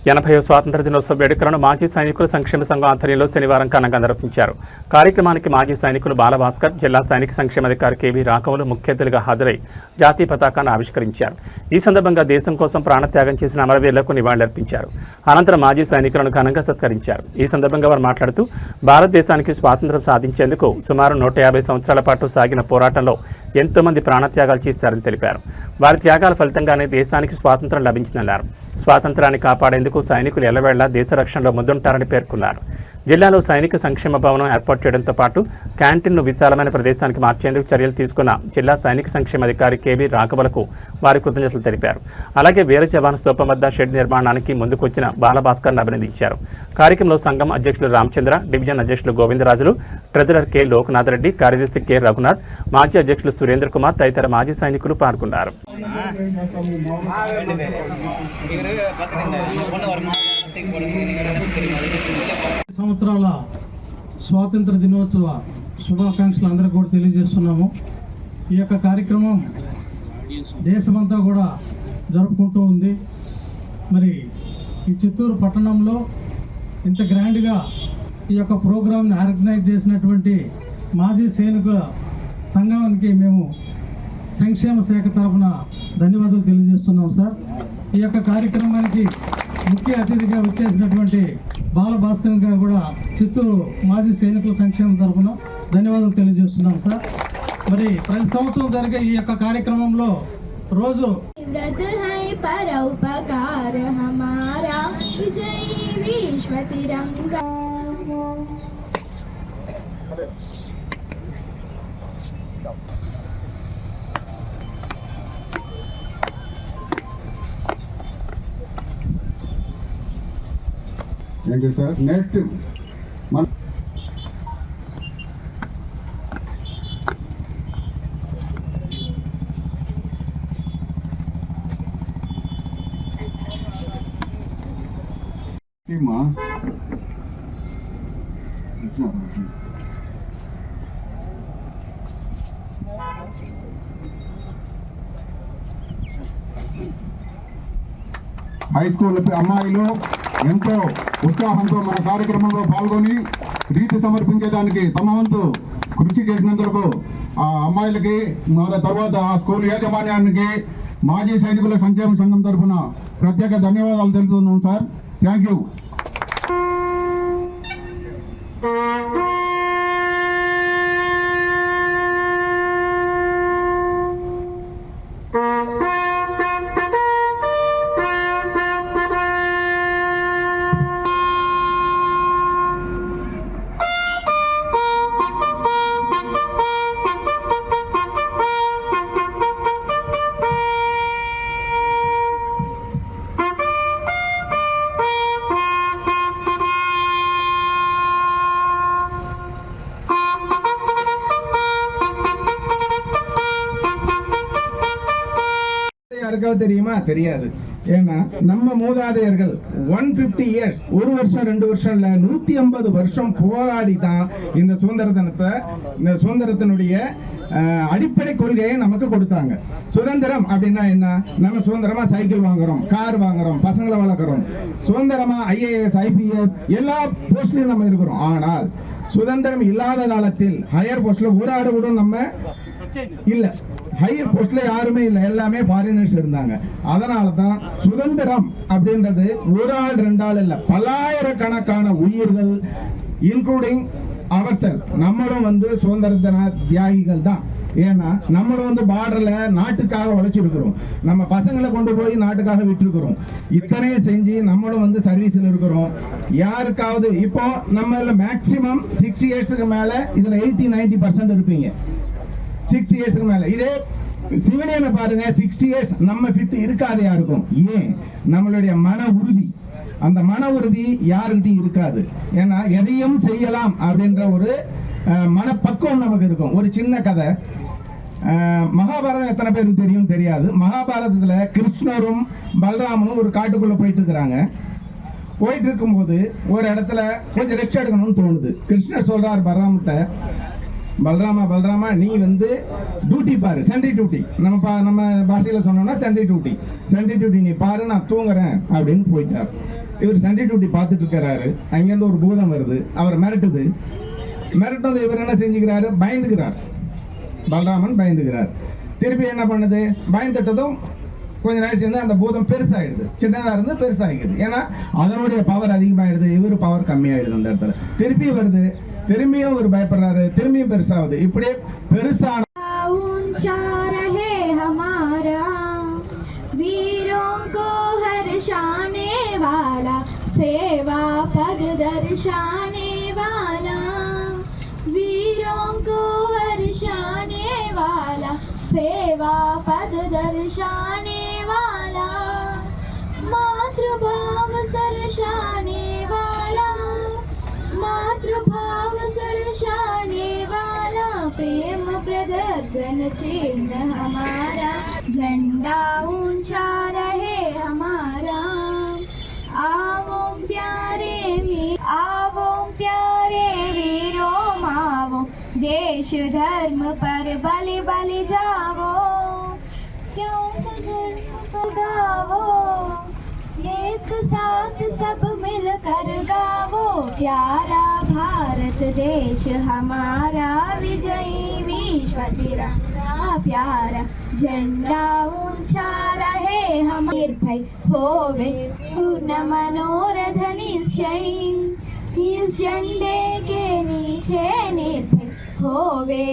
80వ స్వాతంత్ర దినోత్సవ వేడుకలను మాజీ సైనికుల సంక్షేమ సంఘం ఆధ్వర్యంలో శనివారం ఘనంగా నిర్వహించారు. కార్యక్రమానికి మాజీ సైనికులు బాలభాస్కర్, జిల్లా సైనిక సంక్షేమాధికారి కేవీ రాఘవులు ముఖ్య అతిథులుగా హాజరై జాతీయ పతాకాన్ని ఆవిష్కరించారు. ఈ సందర్భంగా దేశం కోసం ప్రాణత్యాగం చేసిన అమరవీరులకు నివాళులర్పించారు. అనంతరం మాజీ సైనికులను ఘనంగా సత్కరించారు. ఈ సందర్భంగా వారు మాట్లాడుతూ భారతదేశానికి స్వాతంత్ర్యం సాధించేందుకు సుమారు 150 సంవత్సరాల పాటు సాగిన పోరాటంలో ఎంతో మంది ప్రాణత్యాగాలు చేశారని తెలిపారు. వారి త్యాగాల ఫలితంగానే దేశానికి స్వాతంత్ర్యం లభించిందన్నారు. స్వాతంత్రాన్ని కాపాడేందుకు సైనికులు ఎల్లవేళలా దేశ రక్షణలో ముందుంటారని పేర్కొన్నారు. జిల్లాలో సైనిక సంక్షేమ భవనం ఏర్పాటు చేయడంతో పాటు క్యాంటీన్ను విశాలమైన ప్రదేశానికి మార్చేందుకు చర్యలు తీసుకున్న జిల్లా సైనిక సంక్షేమాధికారి కేవీ రాఘవులకు వారి కృతజ్ఞతలు తెలిపారు. అలాగే వీర జవాన్ స్తూపం వద్ద షెడ్ నిర్మాణానికి ముందుకొచ్చిన బాలభాస్కర్ను అభినందించారు. కార్యక్రమంలో సంఘం అధ్యక్షులు రామచంద్ర, డివిజన్ అధ్యక్షులు గోవిందరాజులు, ట్రెజరర్ కె లోకనాథ్ రెడ్డి, కార్యదర్శి కె రఘునాథ్, మాజీ అధ్యక్షులు సురేంద్ర కుమార్ తదితర మాజీ సైనికులు పాల్గొన్నారు. సంవత్సరాల స్వాతంత్ర దినోత్సవ శుభాకాంక్షలు అందరికీ కూడా తెలియజేస్తున్నాము. ఈ యొక్క కార్యక్రమం దేశమంతా కూడా జరుపుకుంటూ ఉంది. మరి ఈ చిత్తూరు పట్టణంలో ఇంత గ్రాండ్గా ఈ యొక్క ప్రోగ్రాంని ఆర్గనైజ్ చేసినటువంటి మాజీ సైనికుల సంఘానికి మేము సంక్షేమ శాఖ తరఫున ధన్యవాదాలు తెలియజేస్తున్నాం సార్. ఈ యొక్క కార్యక్రమానికి ముఖ్య అతిథిగా వచ్చేసినటువంటి బాలభాస్కర్ గారు కూడా చిత్తూరు మాజీ సైనికుల సంక్షేమం తరఫున ధన్యవాదాలు తెలియజేస్తున్నాం సార్. మరి ప్రతి సంవత్సరం జరిగే ఈ యొక్క కార్యక్రమంలో రోజు Thank you, sir. Next, high school అమ్మాయిలు ఎంతో ఉత్సాహంతో మన కార్యక్రమంలో పాల్గొని రీతి సమర్పించేదానికి తమ వంతు కృషి చేసినందుకు ఆ అమ్మాయిలకి తర్వాత ఆ స్కూల్ యాజమాన్యానికి మాజీ సైనికుల సంక్షేమ సంఘం తరఫున ప్రత్యేక ధన్యవాదాలు తెలుపుతున్నాం సార్. Thank you. யாருக்காவது தெரியுமா? தெரியாது. ஏன்னா நம்ம மூதாதையர்கள் 150 இயர்ஸ், ஒரு வருஷம் 2 வருஷம் இல்ல 150 வருஷம் போராடி தான் இந்த சுதந்திரத்தினுடைய அடிப்படை கொள்கையை நமக்கு கொடுத்தாங்க. சுதந்திரம் அப்படின்னா என்ன? நம்ம சுதந்திரமா சைக்கிள் வாங்குறோம், கார் வாங்குறோம், பசங்களை வளர்க்குறோம், சுதந்திரமா IAS IPS எல்லா போஸ்ட்லயும் நம்ம இருக்கிறோம். ஆனால் சுதந்திரம் இல்லாத காலத்தில் ஹையர் போஸ்ட்ல ஒரு ஆடு கூட நம்ம இல்ல, ஹையர் போஸ்ட்ல யாருமே இல்லை, எல்லாமே ஃபாரினர்ஸ் இருந்தாங்க. அதனால தான் சுதந்திரம் அப்படின்றது ஒரு ஆள் 2 ஆள் இல்லை, பல்லாயிரக்கணக்கான உயிர்கள் இன்க்ளூடிங் அவர் செல். நம்மளும் சுதந்திர தியாகிகள் தான். ஏன்னா நம்மளும் பார்டர்ல நாட்டுக்காக உழைச்சிருக்கிறோம், நம்ம பசங்களை கொண்டு போய் நாட்டுக்காக விட்டுருக்கிறோம். இத்தனையும் செஞ்சு நம்மளும் சர்வீஸ்ல இருக்கிறோம். யாருக்காவது இப்போ நம்ம மேக்சிமம் 60 இயர்ஸ்க்கு மேல இதுல 80-90% இருப்பீங்க. 60 இயர்ஸ்க்கு மேல. இதே சிவிலியனை பாருங்க, 60 இயர்ஸ் நம்ம ஃபிட் இருக்காது யாருக்கும். ஏன்? நம்மளுடைய மன உறுதி, அந்த மன உறுதி யாருக்கிட்டையும் இருக்காது. ஏன்னா எதையும் செய்யலாம் அப்படின்ற ஒரு மனப்பக்குவம் நமக்கு இருக்கும். ஒரு சின்ன கதை, மகாபாரதம் எத்தனை பேருக்கு தெரியும் தெரியாது. மகாபாரதத்துல கிருஷ்ணரும் பலராமனும் ஒரு காட்டுக்குள்ள போயிட்டு இருக்கிறாங்க. போயிட்டு இருக்கும்போது ஒரு இடத்துல கொஞ்சம் ரெஸ்ட் எடுக்கணும்னு தோணுது. கிருஷ்ணர் சொல்றார் பலராமன்கிட்ட, பலராமா நீ வந்து டியூட்டி பாரு, சென்ட்ரி டியூட்டி, நம்ம பாஷையில் சொன்னோம்னா சென்ட்ரி டியூட்டி நீ பாரு, நான் தூங்குறேன் அப்படின்னு போயிட்டார். இவர் சென்ட்ரி டியூட்டி பார்த்துட்டு இருக்கிறாரு. அங்கேருந்து ஒரு பூதம் வருது, அவர் மிரட்டுது. இவர் என்ன செஞ்சுக்கிறாரு, பயந்துக்கிறார். பலராமன் பயந்துக்கிறார். திருப்பி என்ன பண்ணுது, பயந்துட்டதும் கொஞ்ச நேரம் சேர்ந்து அந்த பூதம் பெருசாகிடுது. சின்னதாக இருந்து பெருசாகிடுது. ஏன்னா அதனுடைய பவர் அதிகமாகிடுது, இவர் பவர் கம்மியாகிடுது. அந்த இடத்துல திருப்பி வருது, திரும்பியும் இவர் பயப்படுறாரு, திரும்பியும் பெருசாகுது. இப்படியே பெருசான सेवा पद दर्शाने वाला, वीरों को हर्षाने वाला, सेवा पद दर्शाने वाला, मातृभाव सरसाने वाला, मातृभाव सरसाने वाला, प्रेम प्रदर्शन चिन्ह हमारा, झंडा ऊंचा रहे हमारा। आवो प्यारे वीरों मावो, देश धर्म पर बलि बलि जावो, क्यों धर्म को गावो, एक साथ सब मिलकर गावो, प्यारा भारत देश हमारा, विजयी विश्व तिरंगा प्यारा, झंडा ऊंचा रहे हम, निर्भय होवे पूर्ण मनोरथ निश्चय, इस झंडे के नीचे निर्भय होवे।